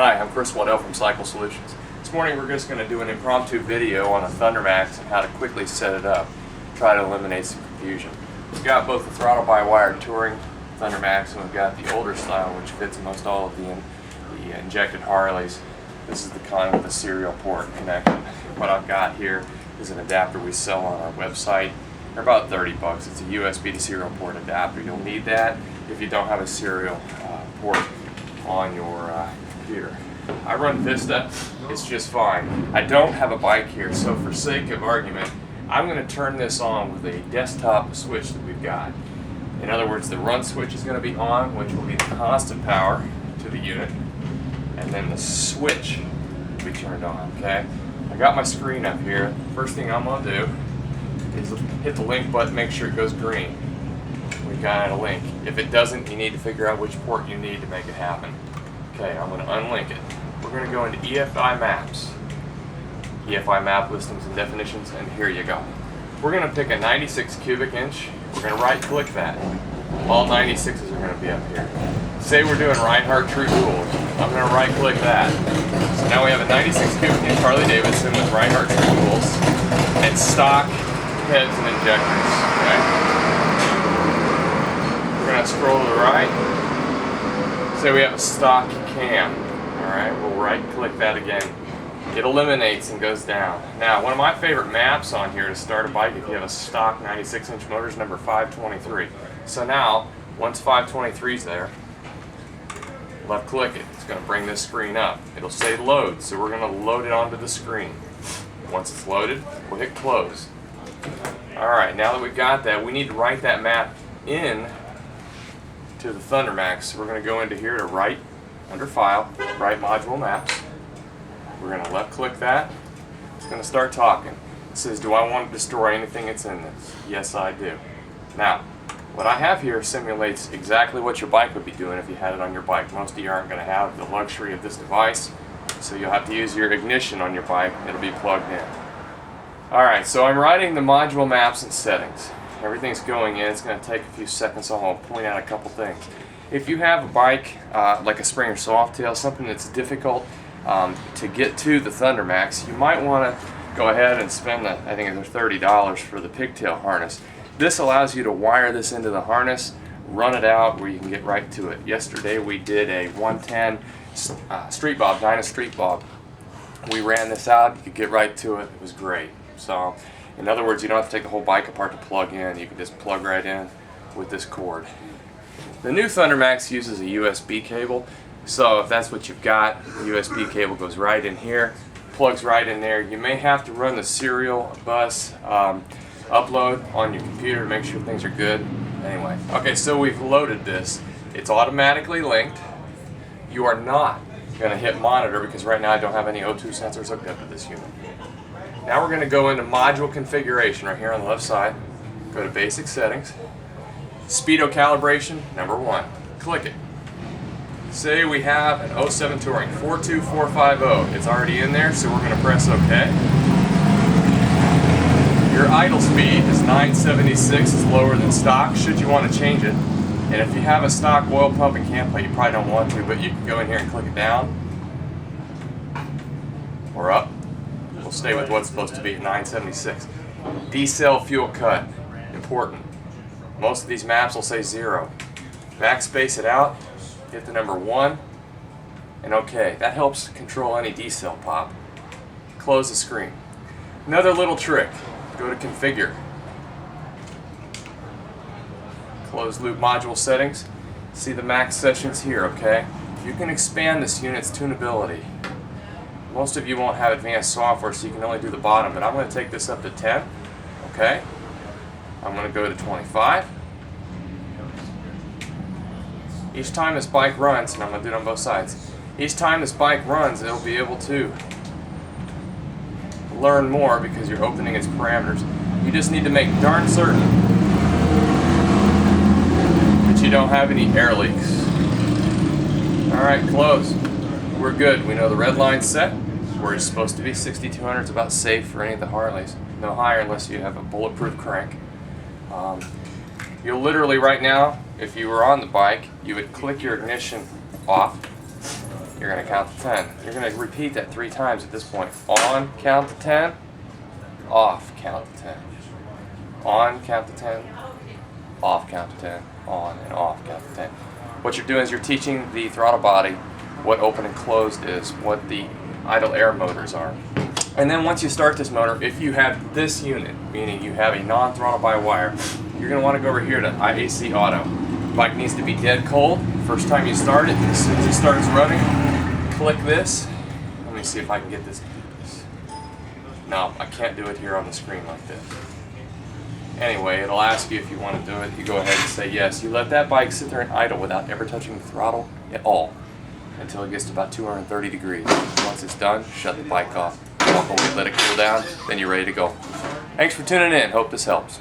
Hi, I'm Chris Waddell from Cycle Solutions. This morning we're just going to do an impromptu video on a Thundermax and how to quickly set it up, try to eliminate some confusion. We've got both the throttle-by-wire touring Thundermax and we've got the older style which fits most all of the injected Harleys. This is the kind with the serial port connected. What I've got here is an adapter we sell on our website. They're about 30 bucks. It's a USB to serial port adapter. You'll need that if you don't have a serial port on your computer. I run Vista. It's just fine. I don't have a bike here, so for sake of argument, I'm going to turn this on with a desktop switch that we've got. In other words, the run switch is going to be on, which will be the constant power to the unit, and then the switch will be turned on, okay? I got my screen up here. First thing I'm going to do is hit the link button, make sure it goes green. We've got a link. If it doesn't, you need to figure out which port you need to make it happen. Okay, I'm going to unlink it. We're going to go into EFI Maps. EFI Map Listings and Definitions, and here you go. We're going to pick a 96 cubic inch. We're going to right click that. All 96s are going to be up here. Say we're doing Reinhardt True Tools. I'm going to right click that. So now we have a 96 cubic inch Harley Davidson with Reinhardt True Tools and stock heads and injectors. Okay? We're going to scroll to the right. Say we have a stock cam. Alright, we'll right click that again. It eliminates and goes down. Now, one of my favorite maps on here to start a bike if you have a stock 96 inch motor is number 523. So now, once 523 is there, left click it. It's going to bring this screen up. It'll say load, so we're going to load it onto the screen. Once it's loaded, we'll hit close. Alright, now that we've got that, we need to write that map in to the Thundermax. So we're going to go into here to write, under File, write Module Maps. We're going to left click that. It's going to start talking. It says, do I want to destroy anything that's in this? Yes, I do. Now, what I have here simulates exactly what your bike would be doing if you had it on your bike. Most of you aren't going to have the luxury of this device, so you'll have to use your ignition on your bike. It'll be plugged in. Alright, so I'm writing the module maps and settings. Everything's going in. It's going to take a few seconds, so I'll point out a couple things. If you have a bike like a Springer Softail, something that's difficult to get to the Thundermax, you might want to go ahead and spend, I think it's $30 for the Pigtail Harness. This allows you to wire this into the harness, run it out where you can get right to it. Yesterday we did a 110 Street Bob, Dyna Street Bob. We ran this out, you could get right to it. It was great. So, in other words, you don't have to take the whole bike apart to plug in. You can just plug right in with this cord. The new Thundermax uses a USB cable, so if that's what you've got, the USB cable goes right in here, plugs right in there. You may have to run the serial bus upload on your computer to make sure things are good. Anyway, okay, so we've loaded this. It's automatically linked. You are not going to hit monitor because right now I don't have any O2 sensors hooked up to this unit. Now we're going to go into module configuration right here on the left side. Go to basic settings. Speedo calibration, number 1. Click it. Say we have an 07 Touring 42450. It's already in there, so we're going to press OK. Your idle speed is 976. It's lower than stock, should you want to change it. And if you have a stock oil pump and cam plate, you probably don't want to, but you can go in here and click it down or up. We'll stay with what's supposed to be at 976. D-cell fuel cut, important. Most of these maps will say 0. Backspace it out, hit the number 1, and OK. That helps control any D-cell pop. Close the screen. Another little trick, go to Configure. Closed loop module settings. See the max sessions here, okay? You can expand this unit's tunability. Most of you won't have advanced software, so you can only do the bottom, but I'm going to take this up to 10, okay? I'm going to go to 25. Each time this bike runs, and I'm going to do it on both sides, each time this bike runs, it'll be able to learn more because you're opening its parameters. You just need to make darn certain that you don't have any air leaks. Alright, close. We're good. We know the red line's set. Where it's supposed to be. 6200 is about safe for any of the Harleys. No higher unless you have a bulletproof crank. You'll literally right now, if you were on the bike, you would click your ignition off. You're going to count to 10. You're going to repeat that 3 times at this point. On, count to 10. Off, count to 10. On, count to 10. Off, count to 10. On and off, count to 10. What you're doing is you're teaching the throttle body what open and closed is, what the idle air motors are. And then once you start this motor, if you have this unit, meaning you have a non-throttle by wire, you're going to want to go over here to IAC Auto. Bike needs to be dead cold. First time you start it, as soon as it starts running, click this. Let me see if I can get this. No, I can't do it here on the screen like this. Anyway, it'll ask you if you want to do it. You go ahead and say yes. You let that bike sit there and idle without ever touching the throttle at all until it gets to about 230 degrees. Once it's done, shut the bike off. Walk away, let it cool down, then you're ready to go. Thanks for tuning in. Hope this helps.